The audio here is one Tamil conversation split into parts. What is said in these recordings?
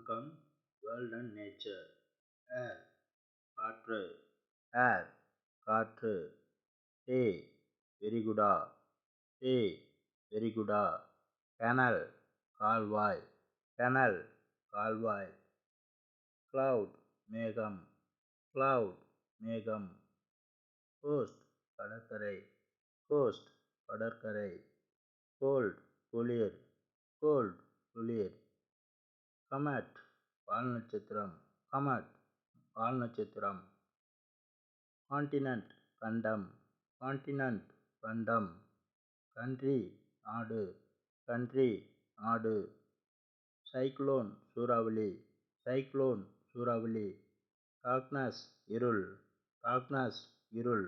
வணக்கம். World and nature. ஏர் காற்று, ஏர் காற்று. டே வெரிகுடா, டே வெரிகுடா. கேனல் கால்வாய், கேனல் கால்வாய். கிளவுட் மேகம், கிளவுட் மேகம். கோஸ்ட் கடற்கரை, கோஸ்ட் கடற்கரை. கோல்ட் குளிர், கோல்ட் குளிர். கமட் வால் நட்சத்திரம், கமட் வால் நட்சத்திரம். கான்டினென்ட் கண்டம், கான்டினென்ட் கண்டம். கண்ட்ரி நாடு, கண்ட்ரி நாடு. சைக்ளோன் சூறாவளி, சைக்ளோன் சூறாவளி. டார்க்னஸ் இருள், டார்க்னஸ் இருள்.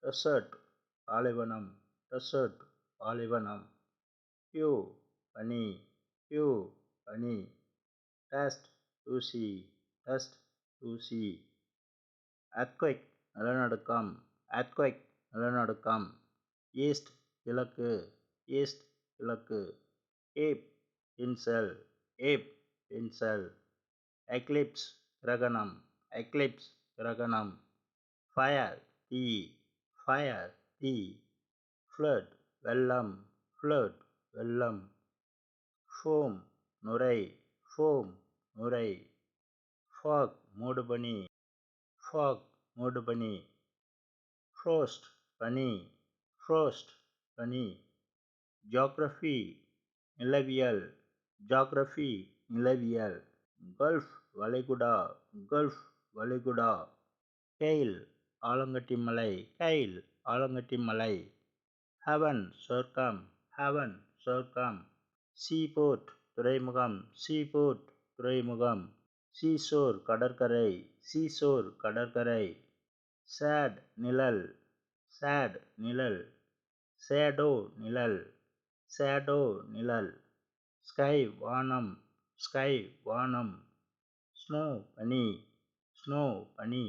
டெசர்ட் பாலைவனம், டெசர்ட் பாலைவனம். டியூ பனி, டியூ பனி. டஸ்ட் தூசி, டஸ்ட் தூசி. எர்த்குவேக் நிலநடுக்கம், எர்த்குவேக் நிலநடுக்கம். ஈஸ்ட் கிழக்கு, ஈஸ்ட் கிழக்கு. ஏப் இன்செல், ஏப் இன்செல். எக்லிப்ஸ் கிரகணம், எக்லிப்ஸ் கிரகணம். ஃபயர் தீ, ஃபயர் தீ. ஃப்ளட் வெள்ளம், ஃப்ளட் வெள்ளம். ஃபோம் நுரை, ஃபோம் நுரை. ஃபாக் மூடுபனி, ஃபாக் மூடுபனி. ஃப்ரோஸ்ட் பனி, ஃப்ரோஸ்ட் பனி. ஜியோகிராஃபி நிலவியல், ஜியோகிராஃபி நிலவியல். கல்ஃப் வளைகுடா, கல்ஃப் வளைகுடா. கெயில் ஆலங்கட்டி மலை, கெயில் ஆலங்கட்டி மலை. ஹெவன் சொர்க்கம், ஹெவன் சொர்க்கம். சீபோர்ட் துறைமுகம், சீபோர்ட் துறைமுகம். சீஷோர் கடற்கரை, சீஷோர் கடற்கரை. சேட் நிழல், சேட் நிழல். சேடோ நிழல், சேடோ நிழல். ஸ்கை வானம், ஸ்கை வானம். ஸ்னோ பனி, ஸ்னோ பனி.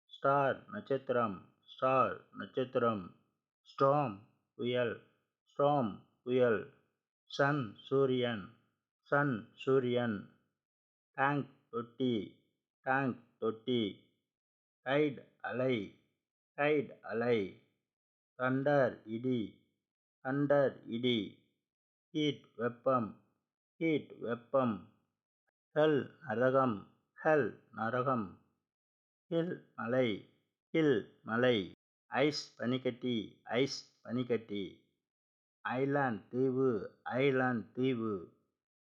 ஸ்டார் நட்சத்திரம், ஸ்டார் நட்சத்திரம். ஸ்டார்ம் புயல், ஸ்டார்ம் புயல். சன் சூரியன், சன் சூரியன். டேங்க் தொட்டி, டேங்க் தொட்டி. டைட் அலை, டைட் அலை. தண்டர் இடி, தண்டர் இடி. ஹீட் வெப்பம், ஹீட் வெப்பம். ஹெல் நரகம், ஹெல் நரகம். ஹில் மலை, ஹில் மலை. ஐஸ் பனிக்கட்டி, ஐஸ் பனிக்கட்டி. ஐலாண்ட் தீவு, ஐலாண்ட் தீவு.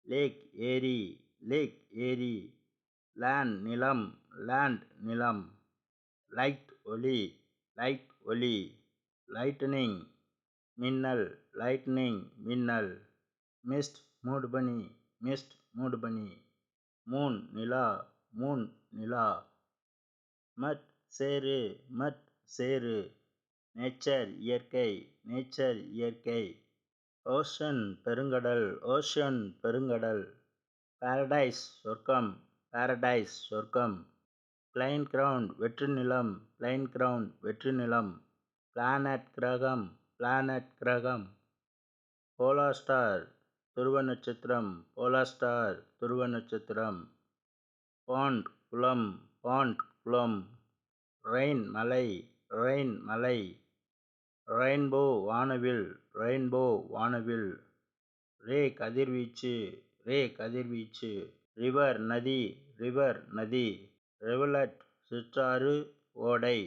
லேக் ஏரி, லேக் ஏரி. லேண்ட் நிலம், லேண்ட் நிலம். லைட் ஒளி, லைட் ஒளி. லைட்டனிங் மின்னல், லைட்னிங் மின்னல். மிஸ்ட் மூடுபனி, மிஸ்ட் மூடுபனி. மூன் நிலா, மூன் நிலா. மட் சேறு, மட் சேறு. நேச்சர் இயற்கை, நேச்சர் இயற்கை. ஓஷன் பெருங்கடல், ஓஷன் பெருங்கடல். பாரடைஸ் சொர்க்கம், பாரடைஸ் சொர்க்கம். பிளைன் கிரவுண்ட் வெற்று நிலம், பிளைன் கிரவுண்ட் வெற்று நிலம். பிளானட் கிரகம், பிளானட் கிரகம். போலார் ஸ்டார் துருவ நட்சத்திரம், போலார் ஸ்டார் துருவ நட்சத்திரம். பாண்ட் குளம், பாண்ட் குளம். ரெயின் மலை, ரெயின் மலை. ரெயின்போ வானவில், ரெயின்போ வானவில். ரே கதிர்வீச்சு, ரே கதிர்வீச்சு. ரிவர் நதி, ரிவர் நதி. ரிவலட் சிற்றாறு ஓடை,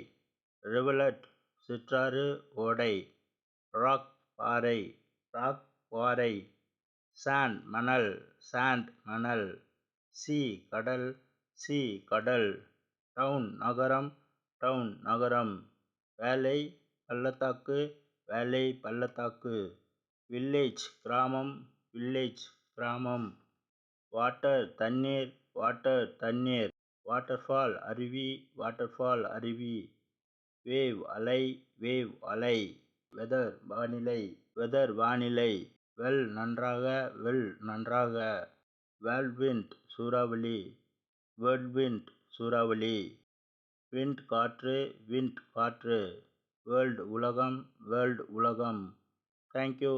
ரிவலட் சிற்றாறு ஓடை. ராக் பாறை, ராக் பாறை. சாண்ட் மணல், சாண்ட் மணல். சி கடல், சி கடல். டவுன் நகரம், டவுன் நகரம். வேலை பள்ளத்தாக்கு, வேலை பள்ளத்தாக்கு. வில்லேஜ் கிராமம், வில்லேஜ் கிராமம். வாட்டர் தண்ணீர், வாட்டர் தண்ணீர். வாட்டர்ஃபால் அருவி, வாட்டர்ஃபால் அருவி. வேவ் அலை, வேவ் அலை. வெதர் வானிலை, வெதர் வானிலை. வெல் நன்றாக, வெல் நன்றாக. வேர்ல்ட்விண்ட் சூறாவளி, வேர்ல்ட்விண்ட் சூறாவளி. விண்ட் காற்று, விண்ட் காற்று. வேர்ல்ட் உலகம், வேர்ல்ட் உலகம். தேங்க்யூ.